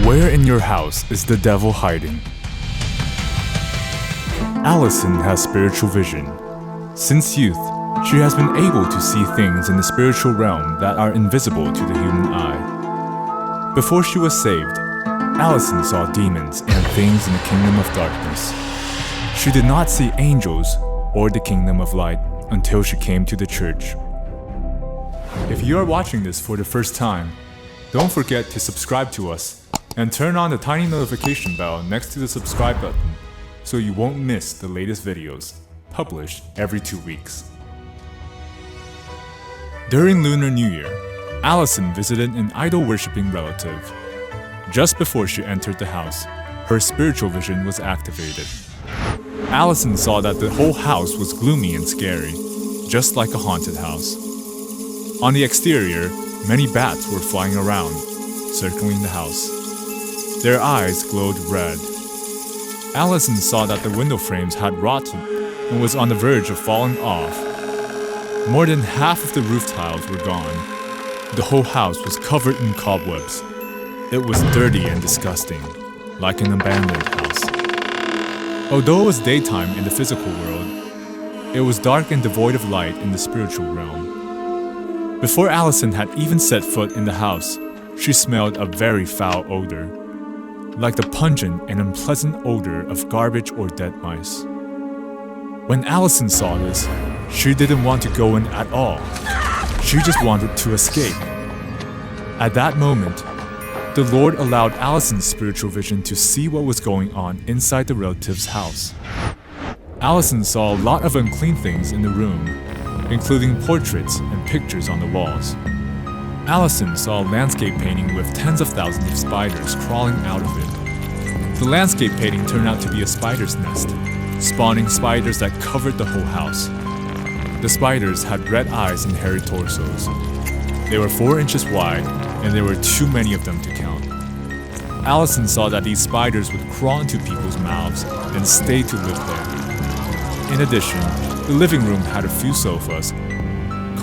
Where in your house is the devil hiding? Allison has spiritual vision. Since youth, she has been able to see things in the spiritual realm that are invisible to the human eye. Before she was saved, Allison saw demons and things in the kingdom of darkness. She did not see angels or the kingdom of light until she came to the church. If you are watching this for the first time, don't forget to subscribe to us and turn on the tiny notification bell next to the subscribe button so you won't miss the latest videos, published every 2 weeks. During Lunar New Year, Allison visited an idol-worshipping relative. Just before she entered the house, her spiritual vision was activated. Allison saw that the whole house was gloomy and scary, just like a haunted house. On the exterior, many bats were flying around, circling the house. Their eyes glowed red. Allison saw that the window frames had rotten and was on the verge of falling off. More than half of the roof tiles were gone. The whole house was covered in cobwebs. It was dirty and disgusting, like an abandoned house. Although it was daytime in the physical world, it was dark and devoid of light in the spiritual realm. Before Allison had even set foot in the house, she smelled a very foul odor, like the pungent and unpleasant odor of garbage or dead mice. When Allison saw this, she didn't want to go in at all. She just wanted to escape. At that moment, the Lord allowed Allison's spiritual vision to see what was going on inside the relative's house. Allison saw a lot of unclean things in the room, including portraits and pictures on the walls. Allison saw a landscape painting with tens of thousands of spiders crawling out of it. The landscape painting turned out to be a spider's nest, spawning spiders that covered the whole house. The spiders had red eyes and hairy torsos. They were 4 inches wide, and there were too many of them to count. Allison saw that these spiders would crawl into people's mouths and stay to live there. In addition, the living room had a few sofas,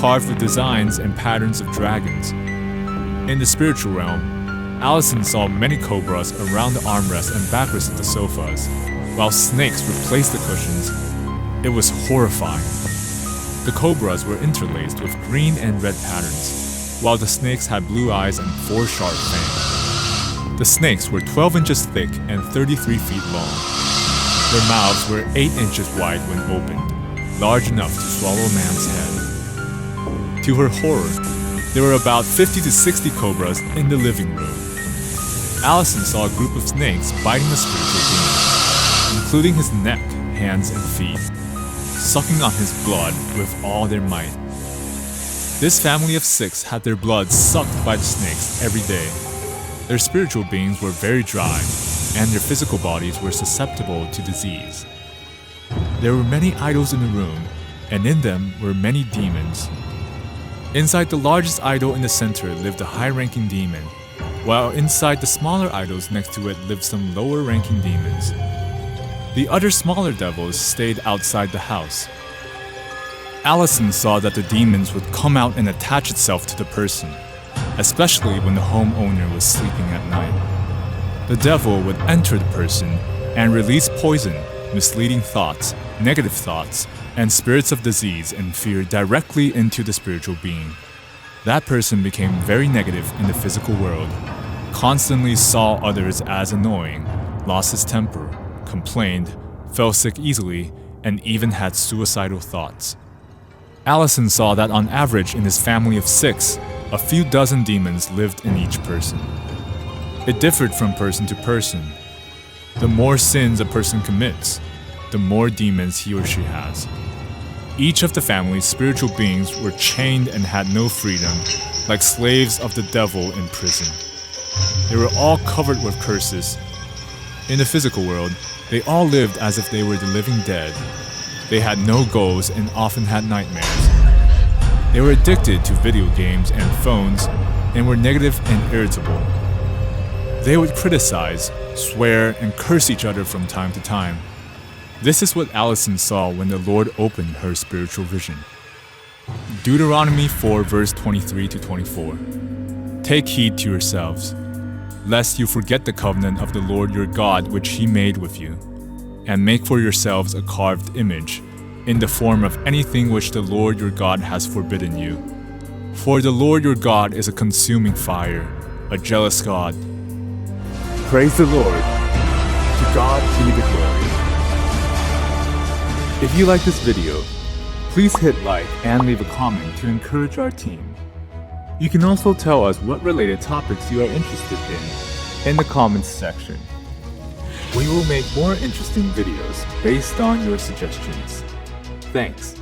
carved with designs and patterns of dragons. In the spiritual realm, Allison saw many cobras around the armrests and backrests of the sofas, while snakes replaced the cushions. It was horrifying. The cobras were interlaced with green and red patterns, while the snakes had blue eyes and 4 sharp fangs. The snakes were 12 inches thick and 33 feet long. Their mouths were 8 inches wide when opened, large enough to swallow a man's head. To her horror, there were about 50 to 60 cobras in the living room. Allison saw a group of snakes biting the spiritual being, including his neck, hands, and feet, sucking on his blood with all their might. This family of 6 had their blood sucked by the snakes every day. Their spiritual beings were very dry, and their physical bodies were susceptible to disease. There were many idols in the room, and in them were many demons. Inside the largest idol in the center lived a high-ranking demon, while inside the smaller idols next to it lived some lower-ranking demons. The other smaller devils stayed outside the house. Allison saw that the demons would come out and attach itself to the person, especially when the homeowner was sleeping at night. The devil would enter the person and release poison, misleading thoughts, negative thoughts, and spirits of disease and fear directly into the spiritual being. That person became very negative in the physical world, constantly saw others as annoying, lost his temper, complained, fell sick easily, and even had suicidal thoughts. Allison saw that on average in his family of 6, a few dozen demons lived in each person. It differed from person to person. The more sins a person commits, the more demons he or she has. Each of the family's spiritual beings were chained and had no freedom, like slaves of the devil in prison. They were all covered with curses. In the physical world, they all lived as if they were the living dead. They had no goals and often had nightmares. They were addicted to video games and phones and were negative and irritable. They would criticize, swear, and curse each other from time to time. This is what Allison saw when the Lord opened her spiritual vision. Deuteronomy 4 verse 23 to 24. Take heed to yourselves. lest you forget the covenant of the Lord your God which he made with you, and make for yourselves a carved image, in the form of anything which the Lord your God has forbidden you. For the Lord your God is a consuming fire, a jealous God. Praise the Lord. To God be the glory. If you like this video, please hit like and leave a comment to encourage our team. You can also tell us what related topics you are interested in the comments section. We will make more interesting videos based on your suggestions. Thanks.